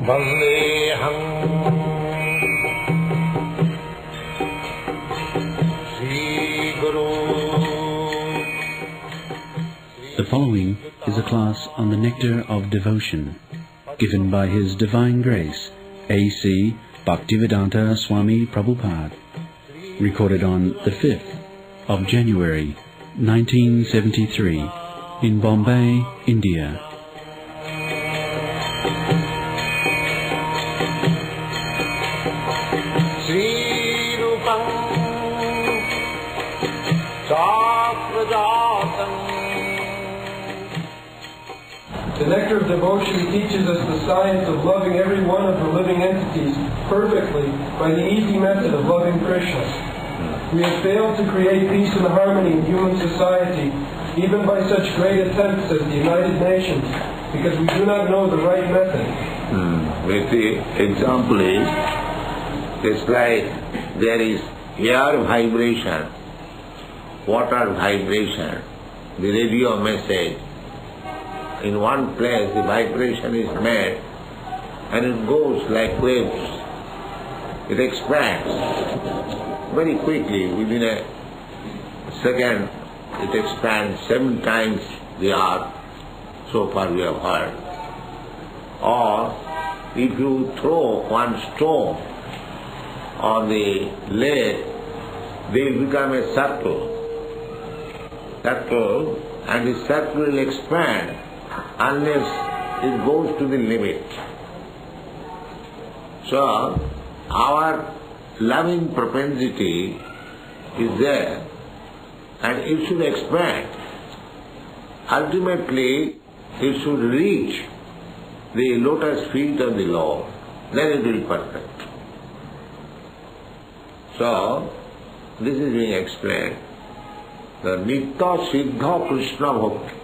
Vandeham Sri Guru. The following is a class on the nectar of devotion, given by His Divine Grace, A.C. Bhaktivedanta Swami Prabhupad, recorded on the 5th of January, 1973, in Bombay, India. The nectar of devotion teaches us the science of loving every one of the living entities perfectly by the easy method of loving Krishna. We have failed to create peace and harmony in human society, even by such great attempts as the United Nations, because we do not know the right method. The example is, it's like there is air vibration, water vibration, the radio message. In one place the vibration is made and it goes like waves. It expands very quickly, within a second it expands 7 times the earth, so far we have heard. Or if you throw one stone on the lake, they will become a circle, and the circle will expand unless it goes to the limit. So, our loving propensity is there and it should expand. Ultimately, it should reach the lotus feet of the Lord, then it will be perfect. So, this is being explained. The Nitya Siddha Krishna Bhakti.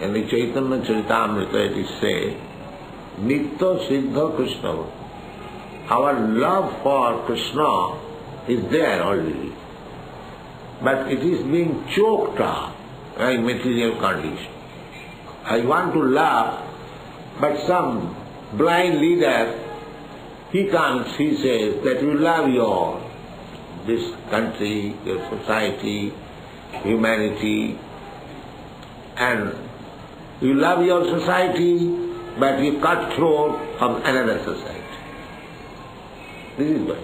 In the Chaitanya Charitamrita it is said, Nitya Siddha Krishna Bhakti. Our love for Krishna is there already, but it is being choked up by material conditions. I want to love, but some blind leader, he comes, he says that you love this country, your society, humanity, and you love your society, but you cut throat of another society. This is why.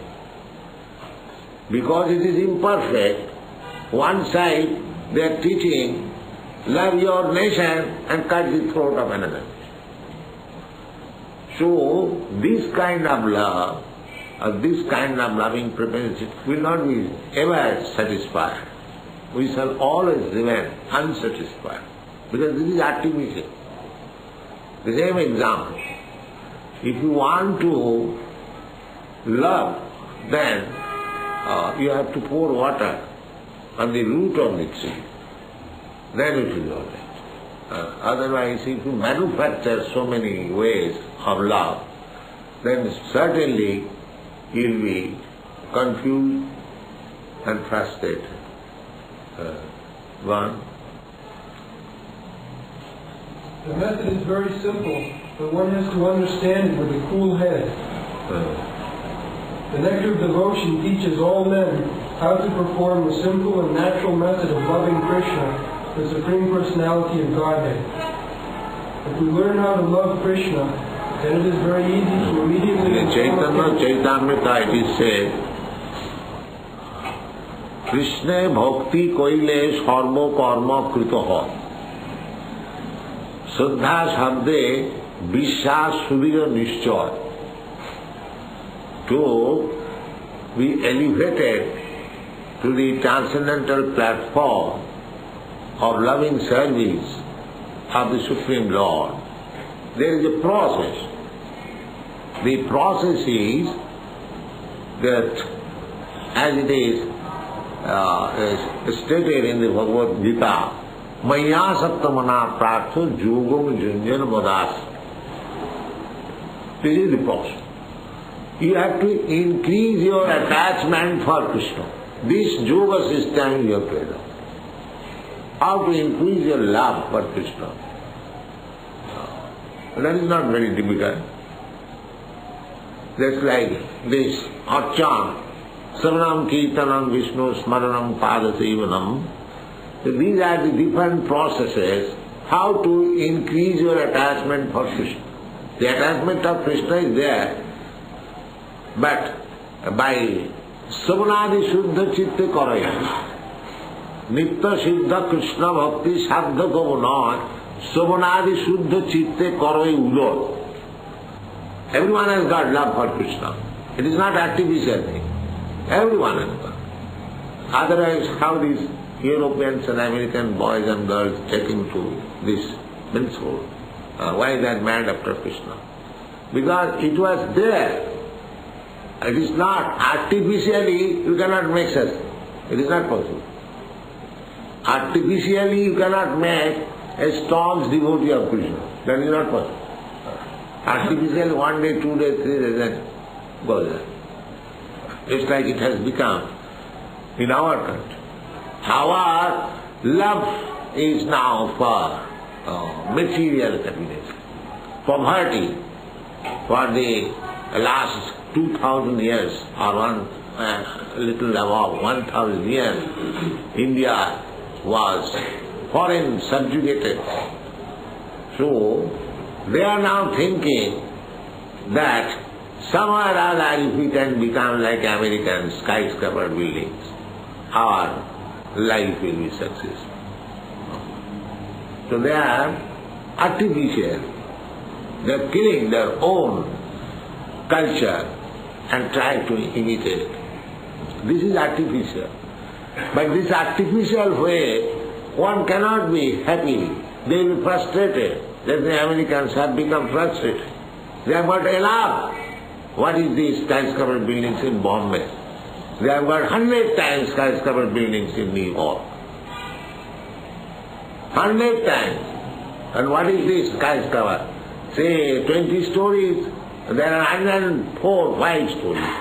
Because it is imperfect, one side they are teaching, love your nation and cut the throat of another. So, this kind of love, or this kind of loving propensity will not be ever satisfied. We shall always remain unsatisfied, because this is artificial. The same example. If you want to love, then you have to pour water on the root of the tree. Then it will be all right. Otherwise, if you manufacture so many ways of love, then certainly you will be confused and frustrated. One. The method is very simple, but one has to understand it with a cool head. The nectar of devotion teaches all men how to perform the simple and natural method of loving Krishna, the Supreme Personality of Godhead. If we learn how to love Krishna, then it is very easy to immediately... In Chaitanya Charitamrita it is said, Krishna bhakti koile sarva karma kritoha. Shraddha shabde vishwas sudhira nishchay. To be elevated to the transcendental platform of loving service of the Supreme Lord, there is a process. The process is that, as it is stated in the Bhagavad Gita, Maya Saptamana Pratha Yogam Junjan Vadas. This is the process. You have to increase your attachment for Krishna. This yoga system you have to adopt. How to increase your love for Krishna. That is not very difficult. Just like this Archan, Saranam Kirtanam Vishnu Smaranam Padasevanam. So these are the different processes how to increase your attachment for Krishna. The attachment of Krishna is there, but by Savanadi Shuddha Chitte Karaya, Nitya Siddha Krishna Bhakti Saddha Kavana, Savanadi Shuddha Chitte Karaya Udor. Everyone has got love for Krishna. It is not artificial thing. Everyone has got. Otherwise, how these Europeans and American boys and girls taking to this men's hole? Why they are mad after Krishna? Because it was there. It is not artificially, you cannot make such. It is not possible. Artificially you cannot make a staunch devotee of Krishna. That is not possible. Artificially 1 day, 2 days, 3 days, then goes there. Just like it has become in our country. Our love is now for material happiness. Poverty for the last 2000 years or a little above 1000 years, India was foreign subjugated. So they are now thinking that somewhere or other if we can become like American skyscraper buildings, our life will be successful. So they are artificial. They are killing their own culture and try to imitate. This is artificial. But this artificial way, one cannot be happy. They will be frustrated. That the Americans have become frustrated. They have got enough. What is these skyscraper buildings in Bombay? They have got 100 times skyscraper buildings in New York. 100 times. And what is this skyscraper? Say 20 stories, there are 104, 5 stories.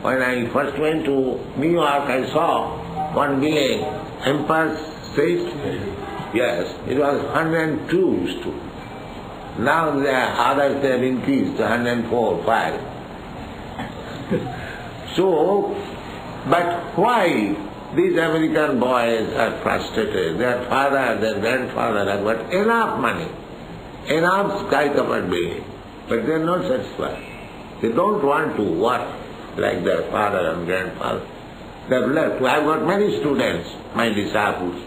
When I first went to New York, I saw one building, Empire State. Yes, it was 102 stories. Now the others have increased to 104, 5. So, but why these American boys are frustrated? Their father, their grandfather have got enough money, enough skyscraper building, but they are not satisfied. They don't want to work like their father and grandfather. They have left. I have got many students, my disciples.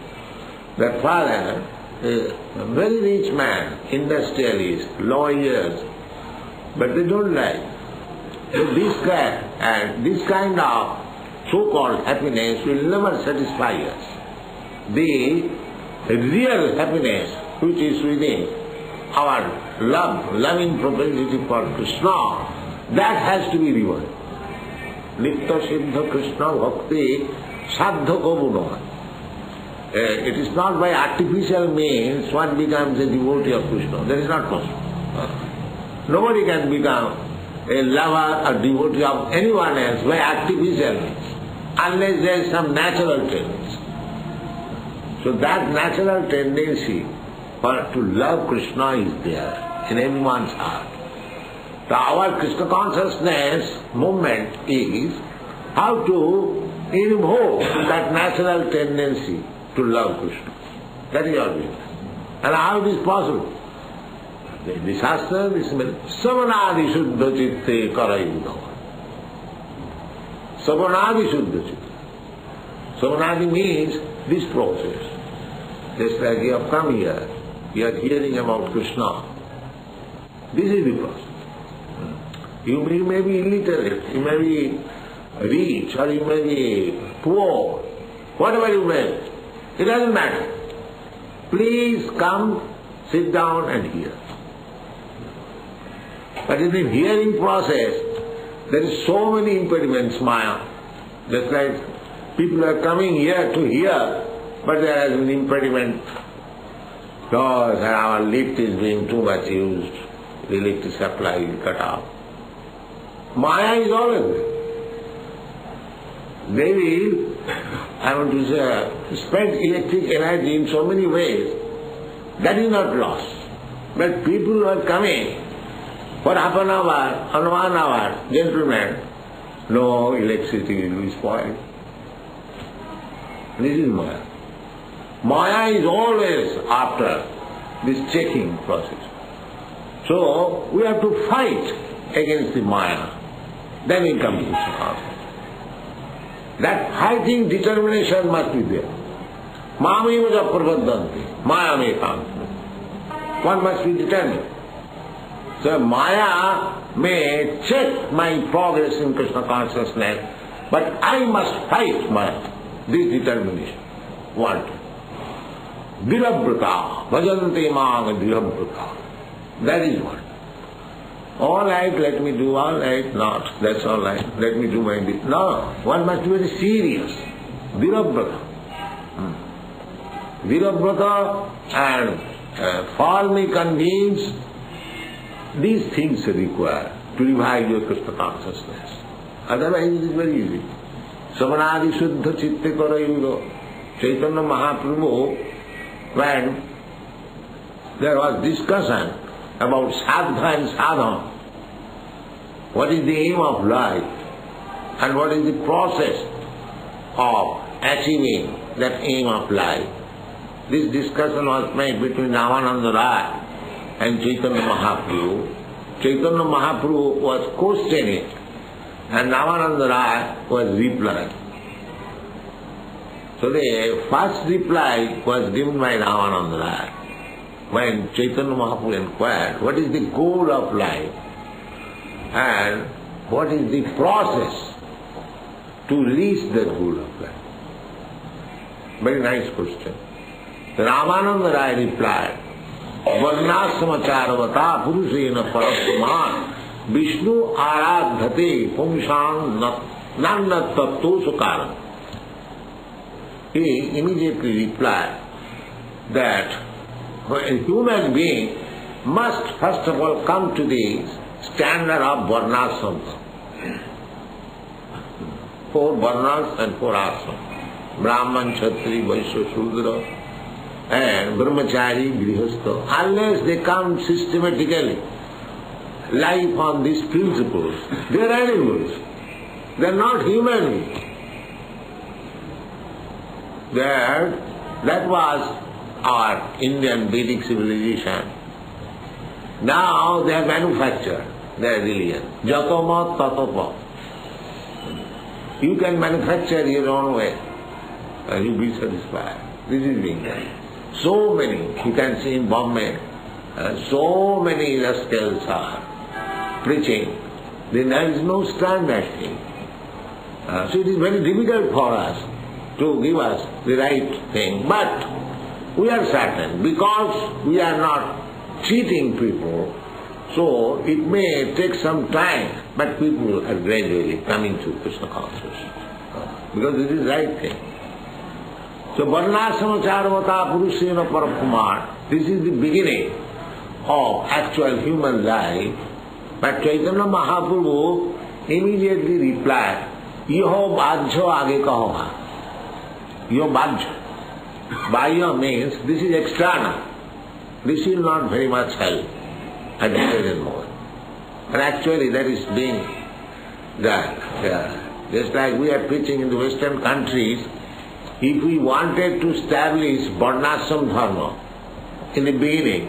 Their father, a very rich man, industrialist, lawyers, but they don't like. So this guy and this kind of so-called happiness will never satisfy us. The real happiness which is within our loving propensity for Krishna, that has to be rewarded. Nitya Siddha Krishna Bhakti Saddha Kavuna. It is not by artificial means one becomes a devotee of Krishna. That is not possible. Nobody can become a lover or devotee of anyone else by artificial means, unless there is some natural tendency. So that natural tendency to love Krishna is there in everyone's heart. So our Krishna consciousness movement is how to invoke that natural tendency to love Krishna. That is our business. And how it is possible? The Shastra is Savanadi Shuddha Chitte Karayudava. Savanadi Shuddha Chitte. Savanadi means this process. Just like you have come here, you are hearing about Krishna. This is the process. You may be illiterate, you may be rich, or you may be poor, whatever you may be. It doesn't matter. Please come, sit down and hear. But in the hearing process, there is so many impediments, Maya. Just like people are coming here to hear, but there is an impediment. Because our lift is being too much used, the electric supply is cut off. Maya is always there. They will, I want to say, spend electric energy in so many ways. That is not lost. But people who are coming For half an hour or 1 hour, gentlemen, no electricity will be spoiled. This is Maya. Maya is always after this checking process. So we have to fight against the Maya. Then we come to Krishna consciousness. That fighting determination must be there. Mamivaja prabhadanti, Maya me kamsmi. One must be determined. So Maya may check my progress in Krishna consciousness, but I must fight Maya. This determination. What? Virabrata, bhajanti mang virabrata. That is what. All right, let me do, all right, not, that's all right, let me do my bit. No, one must be very serious. Virabrata. Virabrata and firmly convinced, these things are required to revive your Krishna consciousness. Otherwise it is very easy. Samanadi Shuddha Chitte Karayuga. Chaitanya Mahaprabhu, when there was discussion about sadha and sadhana, what is the aim of life and what is the process of achieving that aim of life. This discussion was made between Ramananda Rai and Chaitanya Mahaprabhu. Chaitanya Mahaprabhu was questioning and Ramananda Rai was replying. So the first reply was given by Ramananda Rai. When Chaitanya Mahaprabhu inquired, what is the goal of life and what is the process to reach the goal of life? Very nice question. Ramananda Rai replied, Varnasamacharavata Purusena Parapuman Vishnu Aradhate Pumshan Nannat Tatto Sukaram. He immediately replied that a human being must first of all come to the standard of varnasama. 4 varnas and 4 ashrams. Brahman, Kshatri, Vaishya, Shudra and Brahmachari, Grihastha. Unless they come systematically, life on these principles, they are animals. They are not human beings. That was our Indian Vedic civilization. Now they have manufactured their religion. Jatoma tatopa. You can manufacture your own way and you'll be satisfied. This is being done. So many, you can see in Bombay, so many rascals are preaching. Then there is no standard thing. So it is very difficult for us to give us the right thing. But we are certain, because we are not cheating people, so it may take some time, but people are gradually coming to Krishna consciousness. Because it is the right thing. So Varnasama Charavata Purusena Parakumar, this is the beginning of actual human life. But Chaitanya Mahaprabhu immediately replied, Yoho Bhajyo Age Kahoha. Yoho Bhajyo. Bhajyo means this is external. This will not very much help at the present moment. And actually that is being done. Just like we are preaching in the Western countries, if we wanted to establish Varnashram Dharma in the beginning,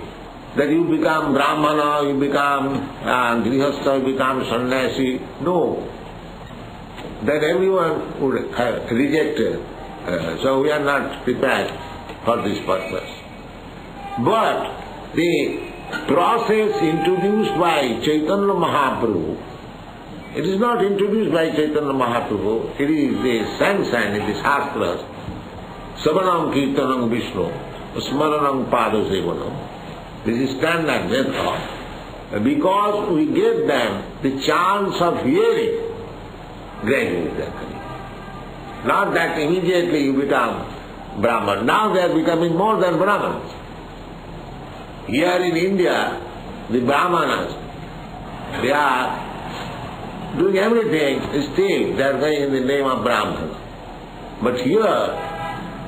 that you become Brahmana, you become Grihastha, you become Sannyasi, no. Then everyone would have rejected. So we are not prepared for this purpose. But the process introduced by Chaitanya Mahaprabhu, it is not introduced by Chaitanya Mahaprabhu, it is the sanctioned in the Shastras, Savanam Kirtanam Vishnu, Smaranam Padasevanam. This is standard method, because we give them the chance of hearing gradually they are coming. Not that immediately you become Brahman. Now they are becoming more than Brahmans. Here in India, the Brahmanas, they are doing everything, still they are going in the name of Brahmana. But here,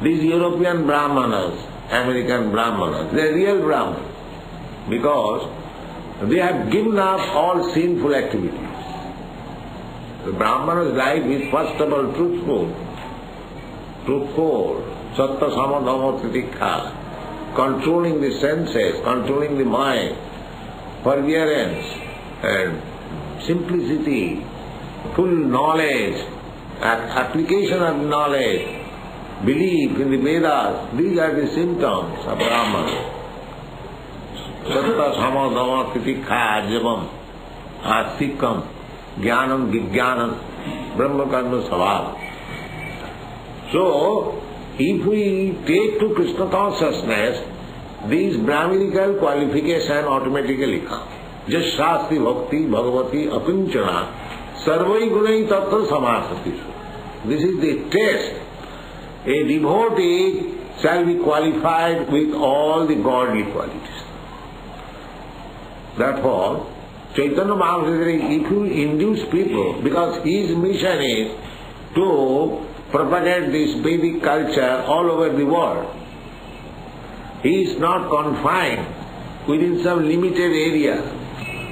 these European Brahmanas, American Brahmanas, they are real Brahmanas. Because They have given up all sinful activities. The Brahmana's life is first of all truthful, sattva sama dhamma titikha, controlling the senses, controlling the mind, perseverance and simplicity, full knowledge, application of knowledge, belief in the Vedas. These are the symptoms of Brahmana. Sattva sama dhamma titikha javam astikam jnanam vijnanam brahma karma svabha. So, if we take to Krishna consciousness, these Brahminical qualification automatically come. Just Shastri Bhakti Bhagavati Akinchana Sarvai Gunai Tattva Samasati. This is the test. A devotee shall be qualified with all the godly qualities. Therefore, Chaitanya Mahaprabhu, if you induce people, because his mission is to propagate this Vedic culture all over the world, he is not confined within some limited area.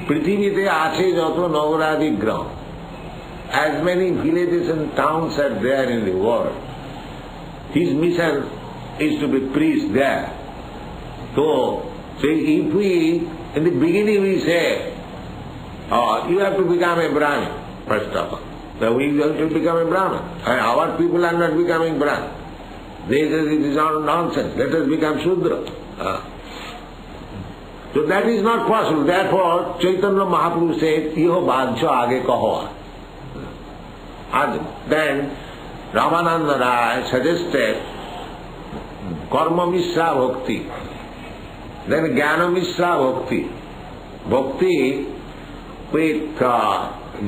পৃথিবীতে আছে যত নগরাদি গ্রাম, as many villages and towns are there in the world. His mission is to be preached there. So, if we, in the beginning we say, you have to become a Brahmin, first of all. So we have to become a Brahmin. And our people are not becoming Brahmin. They say it is all nonsense, let us become Shudra. So that is not possible. Therefore, Chaitanya Mahaprabhu said, Iho bhajya age kaho. And then Ramananda Rai suggested Karma Mishra Bhakti, then Jnana Mishra Bhakti. Bhakti with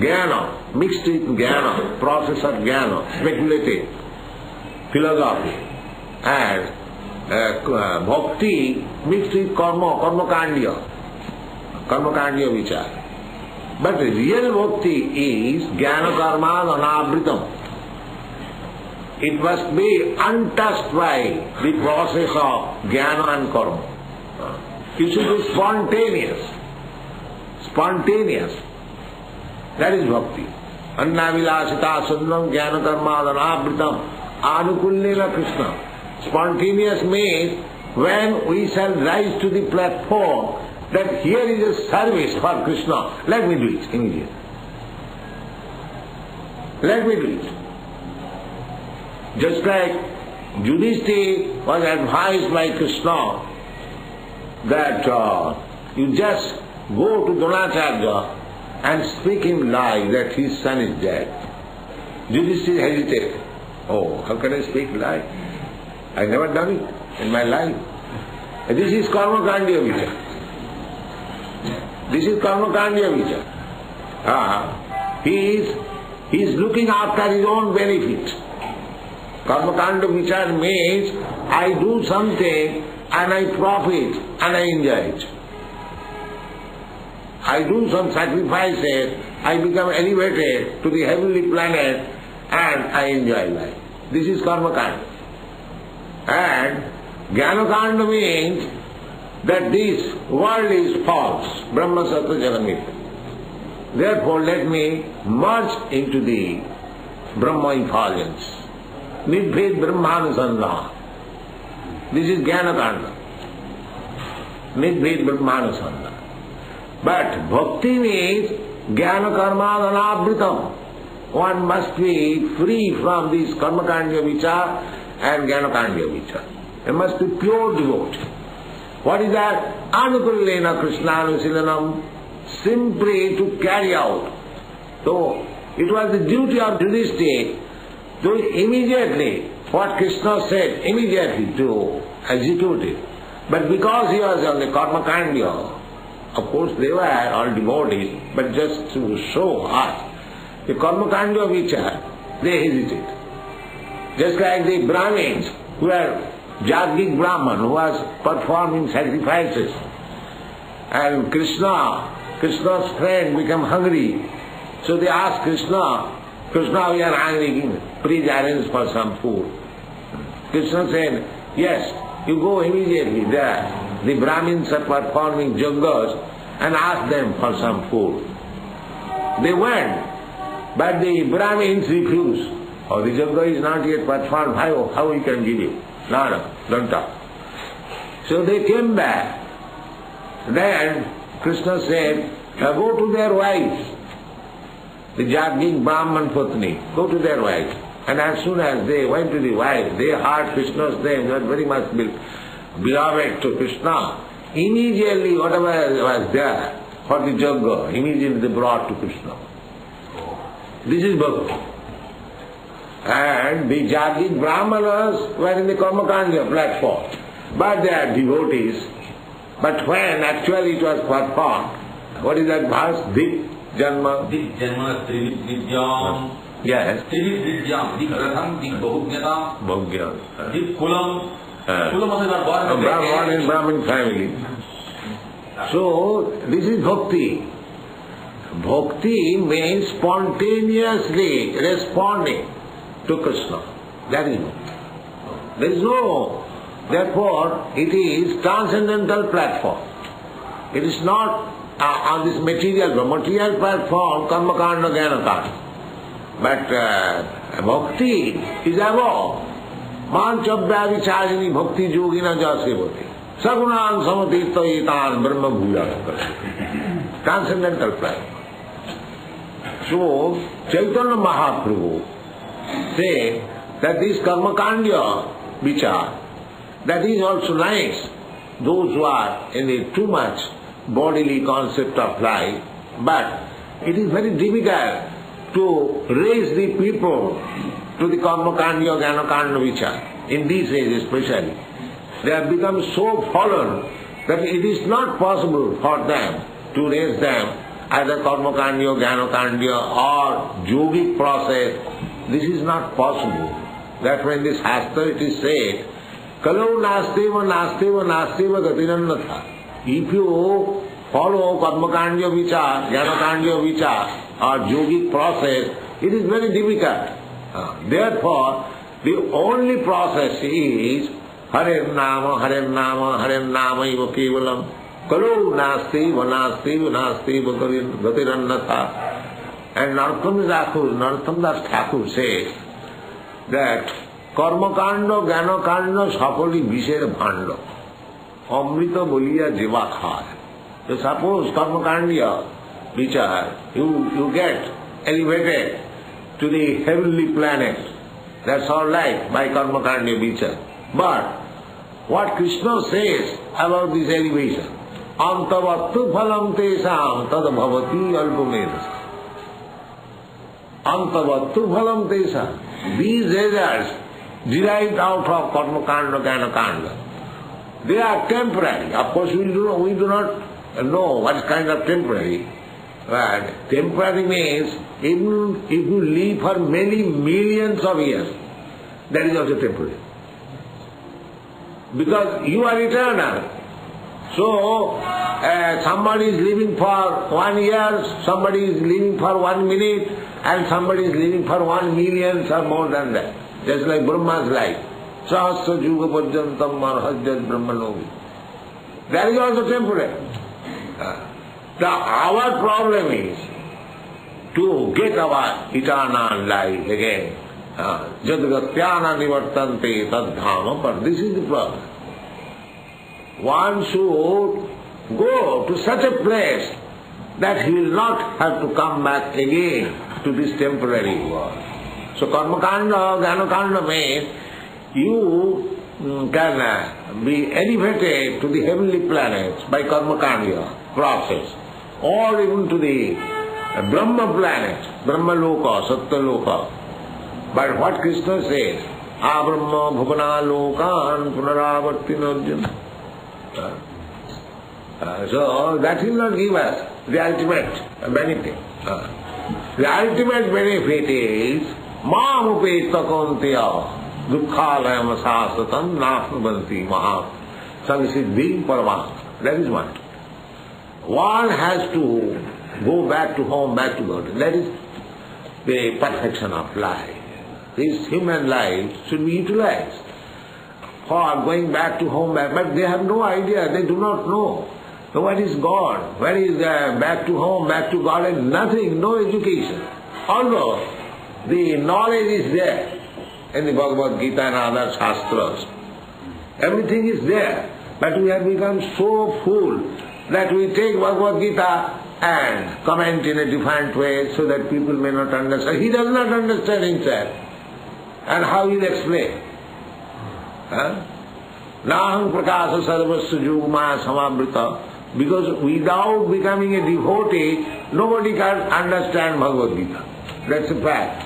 Jnana, mixed with Jnana, process of Jnana, speculative, philosophy, and bhakti mixed with karma kandya vichar. But real bhakti is jnana karma anavritam. It must be untouched by the process of jnana and karma. It should be spontaneous. That is bhakti. Anna vilasita sunnam jnana karma anavritam anukullena Krishna. Spontaneous means when we shall rise to the platform that here is a service for Krishna, let me do it immediately. Let me do it. Just like Yudhishthira was advised by Krishna that you just go to Dronacharya and speak him lie that his son is dead. Yudhishthira hesitated. Oh, how can I speak lie? I never done it in my life. This is karma kandya vichar. This is karma kandya vichar. He is looking after his own benefit. Karma kandya vichar means I do something and I profit and I enjoy it. I do some sacrifices, I become elevated to the heavenly planet and I enjoy life. This is karma kandya. And Jnana-kanda means that this world is false, Brahma Sattva Jaganmitra. Therefore let me merge into the Brahma effulgence. Nidbhed Brahmanusandha. This is Jnana-kanda. Nidbhed Brahmanusandha. But bhakti means Jnana Karma Anavritam. One must be free from this Karma Kandya Vichar and Jnana Kandya Vichar. It must be pure devotee. What is that? Anukullena Krishnanusilanam, simply to carry out. So it was the duty of Yudhishthira to immediately, what Krishna said, immediately to execute it. But because he was on the Karma Kandya, of course they were all devotees, but just to show us the Karma Kandya Vichar, they hesitate. Just like the Brahmins who were Jagdik Brahman who was performing sacrifices, and Krishna's friend became hungry. So they asked Krishna, we are hungry, please arrange for some food. Krishna said, yes, you go immediately there. The Brahmins are performing yajnas and asked them for some food. They went, but the Brahmins refused. Oh, the Yajna is not yet performed, how we can give you? No, don't talk. So they came back. Then Krishna said, go to their wives. The Jagnik Brahman Patni, go to their wives. And as soon as they went to the wives, they heard Krishna's name, they were very much beloved to Krishna. Immediately whatever was there for the Yajna, immediately they brought to Krishna. This is bhakti. And the Jagnik Brahmanas were in the Karmakanda platform, but they are devotees. But when actually it was performed, what is that verse? Dik Janma. Dik Janma Trivid Vidyam. Yes. Trivid Vidyam. Dik Ratham, Dik Bahugnyata. Bahugnyata. Dik Kulam. Kulam is born in Brahmin family. So this is bhakti. Bhakti means spontaneously responding to Krishna. That is bhakti. There is no. Therefore, it is transcendental platform. It is not on this material platform, karmakanda, jnanakanda. But bhakti is above. Manchabhya vichajini bhakti yogina jasevati. Sagunam samatirthayitan brahma bhuya. Transcendental platform. So, Chaitanya Mahaprabhu say that this karmakanda vichar, that is also nice. Those who are in the too much bodily concept of life, but it is very difficult to raise the people to the karmakanda, jnanakanda vichar. In these days especially, they have become so fallen that it is not possible for them to raise them either karmakanda, jnanakanda or yogic process. This is not possible. That when this Shastra it is said, Kalau nasteva nasteva nasteva gatirannatha. If you follow karmakanda vichar, jnanakanda vichar or yogic process, it is very difficult. Therefore, the only process is Hare Nama, Hare Nama, Hare Nama iva kevalam. Kalau nasteva nasteva nasteva gatirannatha. And Narottam Das Thakur says that Karmakanda, Jnanakanda, Sapali Visher Bhanda. Amrita Boliya Jiva Khaya. So suppose Karmakanda, vichar, you get elevated to the heavenly planet. That's all right by Karmakanda vichar. But what Krishna says about this elevation, Antavattu phalam tesam tad bhavati alpamedas. Antavattu phalam tesam. These results derived out of karmakanda, jnanakanda, they are temporary. Of course, we do not know what kind of temporary. But temporary means even if you live for many millions of years, that is also temporary. Because you are eternal. So, somebody is living for 1 year, somebody is living for 1 minute, and somebody is living for 1 million or more than that. Just like Brahma's life. Sahasra Juga Parjantam Marhajjat Brahmanovi. That is also temporary. Our problem is to get our eternal life again. Jadgatyana nivartante tadhama, but this is the problem. One should go to such a place that he will not have to come back again to this temporary world. So karmakanda, jnanakanda means you can be elevated to the heavenly planets by karmakanda process, or even to the Brahma planet, Brahma Loka, Satya Loka. But what Krishna says, Abrahma Bhuvana Lokan Punaravartin. So that will not give us the ultimate benefit. The ultimate benefit is Mahupeta Kontiya Dukkhalayam Sasatam Nahnubanti Maha Samsiddhi Parama. That is one. One has to go back to home, back to God. That is the perfection of life. This human life should be utilized for going back to home, but they have no idea, they do not know So what is God? Where is back to home, back to God, and nothing, no education. Although the knowledge is there in the Bhagavad Gita and other Shastras. Everything is there. But we have become so full that we take Bhagavad Gita and comment in a different way so that people may not understand. He does not understand himself. And how he will explain? Naham prakasa sarvasya yugma samavrita. Because without becoming a devotee, nobody can understand Bhagavad Gita. That's a fact.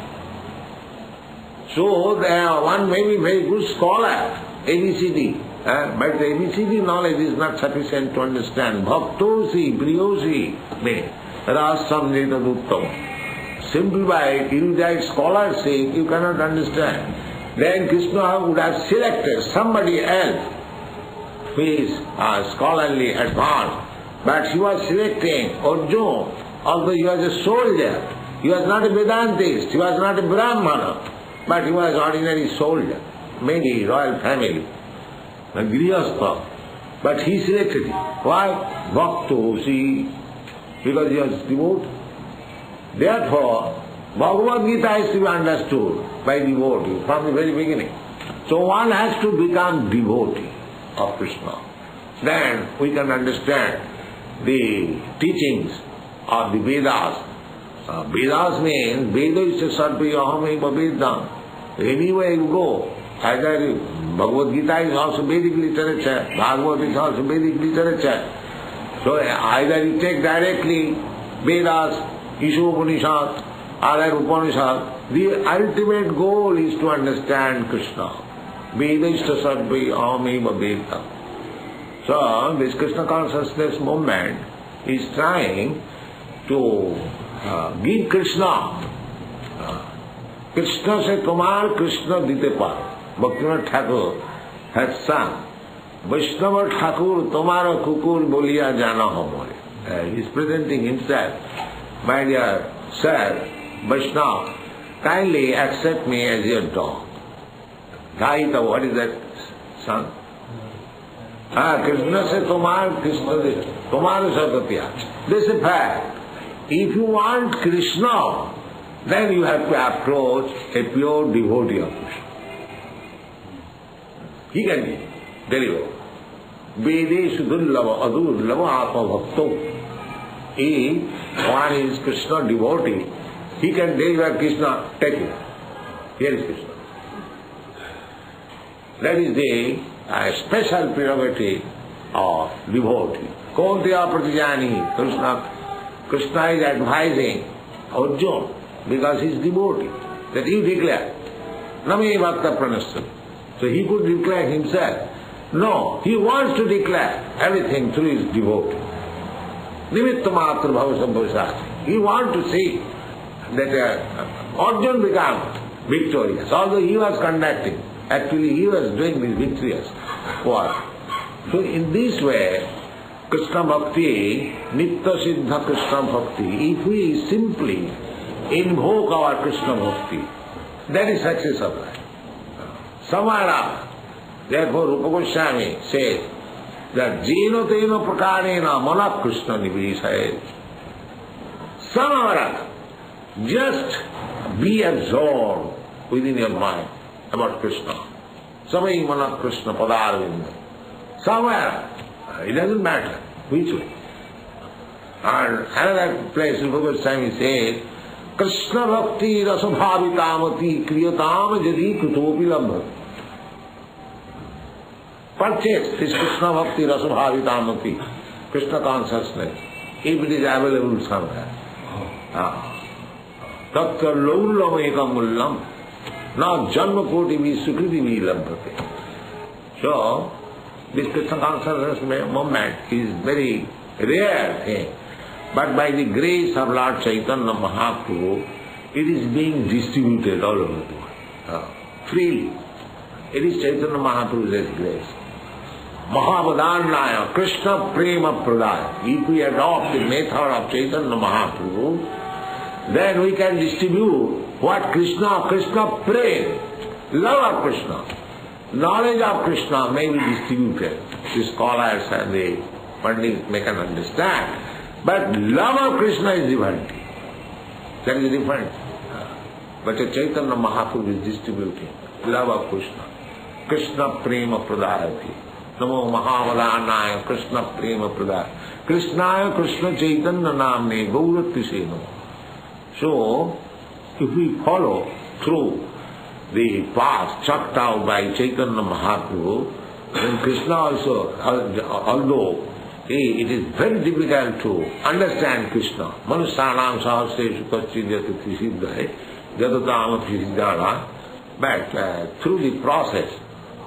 So one may be very good scholar, ABCD, but the ABCD knowledge is not sufficient to understand. Bhaktosi, priyosi, me, rasam netaduttam. Simply by erudite scholarship, you cannot understand. Then Krishna would have selected somebody else who is scholarly advanced, but he was selecting Arjuna, although he was a soldier. He was not a Vedantist, he was not a Brahmana, but he was ordinary soldier, maybe royal family, a Grihastha. But he selected him. Why? Bhaktosi, because he was devoted. Therefore, Bhagavad Gita is to be understood by devotee from the very beginning. So one has to become devotee of Krishna. Then we can understand the teachings of the Vedas. Vedas means, Veda is a sarpi aham vedam. Anywhere you go, either Bhagavad Gita is also Vedic literature, Bhagavad is also Vedic literature. So either you take directly Vedas, Ishopanishad, other Upanishad, the ultimate goal is to understand Krishna. Veda is to sarpi aham vedam. So this Krishna consciousness movement is trying to give Krishna. Krishna se tumar Krishna dite par. Bhaktivinoda Thakur has sung, Vaishnava Thakur tumara kukur boliya jana hamore. He is presenting himself, my dear sir, Vaishnava, kindly accept me as your dog. Gaita, what is that song? Krishna se tumar Krishna dite, tumara satatiya. This is a fact. If you want Krishna, then you have to approach a pure devotee of Krishna. He can deliver. Vedeshu dullava adurlava atma bhakto. If one is Krishna devotee, he can deliver Krishna, take it. Here is Krishna. That is the special prerogative of devotee. Kaunteya pratijani, Krishna is advising Arjuna because he is devotee, that you declare, Name Bhakta Pranasya. So he could declare himself. No, he wants to declare everything through his devotee. Nimitta matra bhavasambhavasasti. He wants to see that Arjuna become victorious. Although he was conducting, actually he was doing this victorious work. So in this way, Krishna Bhakti, Nitya Siddha Krishna Bhakti, if we simply invoke our Krishna Bhakti, that is success of life. Samara. Therefore Rupa Goswami says that Jena Tena Prakarena Mana Krishna Nivisayet. Samara. Just be absorbed within your mind about Krishna. Samai Mana Krishna Padarvinda. Somewhere. It doesn't matter which way. And another place Rupa Goswami says, Krishna Bhakti Rasabhavitamati Kriyatam Jadi Kutopi Lambha. Purchase this Krishna Bhakti Rasabhavitamati, Krishna consciousness, if it is available somewhere. Tattva Laulam Ekam Mullam, now Janma Koti Vi Sukriti Vi Lambhate. So, this Krishna consciousness movement is very rare thing. But by the grace of Lord Chaitanya Mahaprabhu, it is being distributed all over the world, freely. It is Chaitanya Mahaprabhu's grace. Mahavadannaya, Krishna Prema Pradaya. If we adopt the method of Chaitanya Mahaprabhu, then we can distribute what Krishna Prema, love of Krishna, knowledge of Krishna may be distributed. The scholars and the Pandit may can understand. But love of Krishna is devotee. That is different. But a Chaitanya Mahaprabhu is distributing love of Krishna. Krishna prema pradayati. Namo Mahamadhanaya Krishna prema pradayati. Krishnaya Krishna Chaitanya namne Gauratise namo. So, if we follow through the path chalked out by Chaitanya Mahaprabhu, then Krishna also, although it is very difficult to understand Krishna. Manusyanam sahasreshu kaschidhyati siddhai jadatam siddhara. But through the process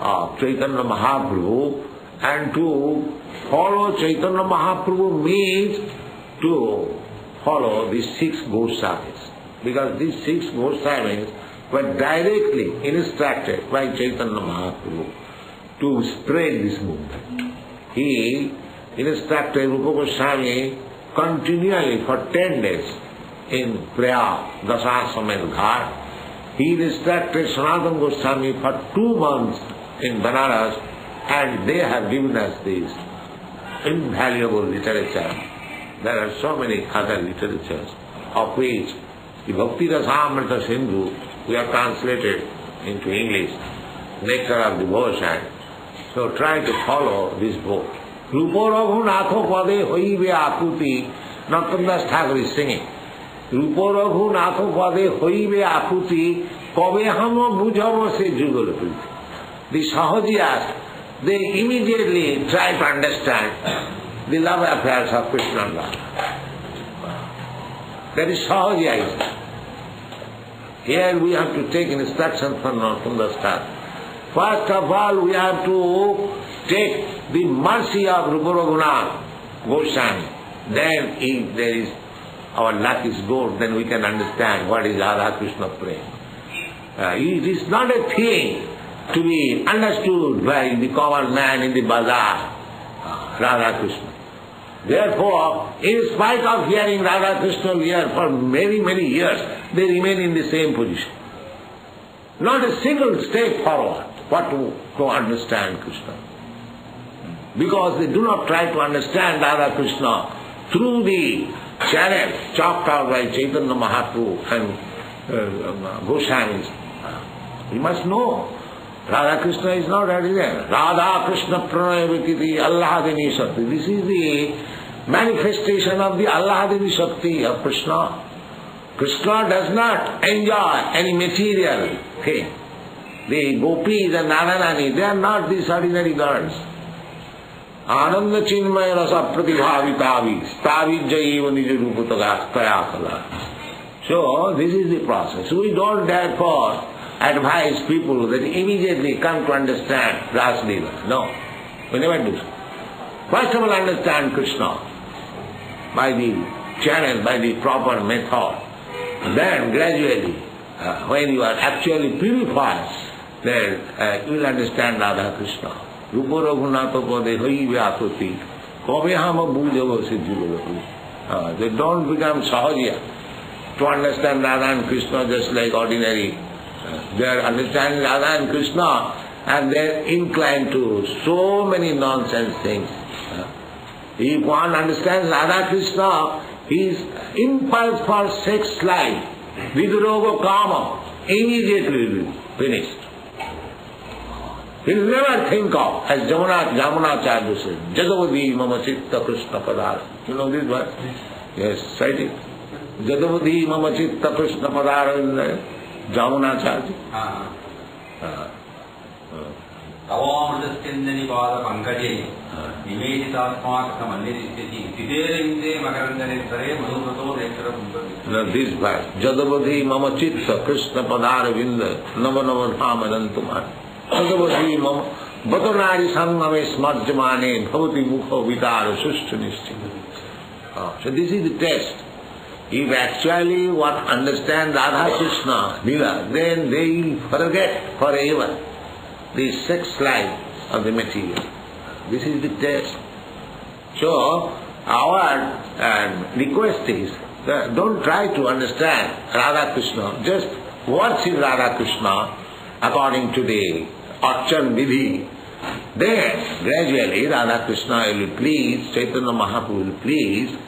of Chaitanya Mahaprabhu, and to follow Chaitanya Mahaprabhu means to follow the 6 Goswamis. Because these 6 Goswamis were directly instructed by Chaitanya Mahaprabhu to spread this movement. He instructed Rupa Goswami continually for 10 days in Prayag, Dasaswamed Ghat. He instructed Sanatana Goswami for 2 months in Banaras, and they have given us this invaluable literature. There are so many other literatures, of which the Bhakti Rasamrita Sindhu we have translated into English, Nectar of Devotion. So try to follow this book. Rupa Raghunatho Pade Hoibe Aputi, Narottam Thakur is singing. Rupa Raghunatho Pade Hoibe Aputi, Kobe Hamo Bujhamo Se Jugalapiti. The Sahajiyas, they immediately try to understand the love affairs of Krishna and Radha. That is Sahajiyism. Here we have to take instruction from the start. First of all, we have to take the mercy of Rupa Raghunath Goswami. Then if there is, our luck is good, then we can understand what is Radha Krishna Prema. It is not a thing to be understood by the common man in the bazaar, Radha Krishna. Therefore, in spite of hearing Radha Krishna here for many, many years, they remain in the same position. Not a single step forward to understand Krishna. Because they do not try to understand Radha Krishna through the channel chalked out by Chaitanya Mahaprabhu and Goswamis. You must know, Radha Krishna is not already there. Radha Krishna Pranayavakiti Allahadini Shakti. This is the manifestation of the Allahadini Shakti of Krishna. Krishna does not enjoy any material thing. The gopis and Naranani, they are not these ordinary girls. Ananda Chinmaya Rasa Pratibhavitavi Stavijjaiva Nijarupatagastayakala. So, this is the process. We don't therefore advise people that immediately come to understand Rasalila. No, we never do so. First of all, understand Krishna by the channel, by the proper method. Then gradually, when you are actually purified, then you will understand Radha Krishna. Rupa Raghunatha Pade Hoibe Aputi, Kobe Hama Bujava Siddhivalapu. They don't become Sahajiya to understand Radha and Krishna just like ordinary. They are understanding Radha and Krishna, and they are inclined to so many nonsense things. If one understands Radha Krishna, his impulse for sex life, vidroga kama, immediately will be finished. He will never think of, as Jamunacharya said, Jadavadi mama chitta Krishna padara. You know this verse? Yes, cite it. Jadavadi mama chitta Krishna padara in Jamunacharya. Tavamrtasthindani pada pankaje nimeditatmakamalyadishyati siderinde makarandane madhuvato nekshara pumbati. This verse, Jadavadi mama chitta Krishna padara vinda nama nama dhamanantumar. Jadavadi mama batonari sangame smarjamane bhavati mukha vitara sushtu nishchita. So this is the test. If actually one understands Radha Krishna Lila, then they will forget forever the sex life of the material. This is the test. So, our request is, don't try to understand Radha Krishna, just worship Radha Krishna according to the Archan Vidhi, Then, gradually, Radha Krishna will be pleased, Chaitanya Mahaprabhu will be pleased,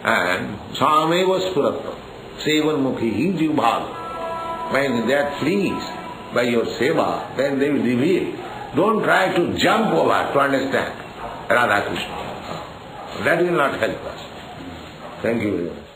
and Sameva Spuratta, Sevanmukhi hi Jivbhaga. When they are pleased by your seva, then they will reveal. Don't try to jump over to understand Radha Krishna. That will not help us. Thank you very much.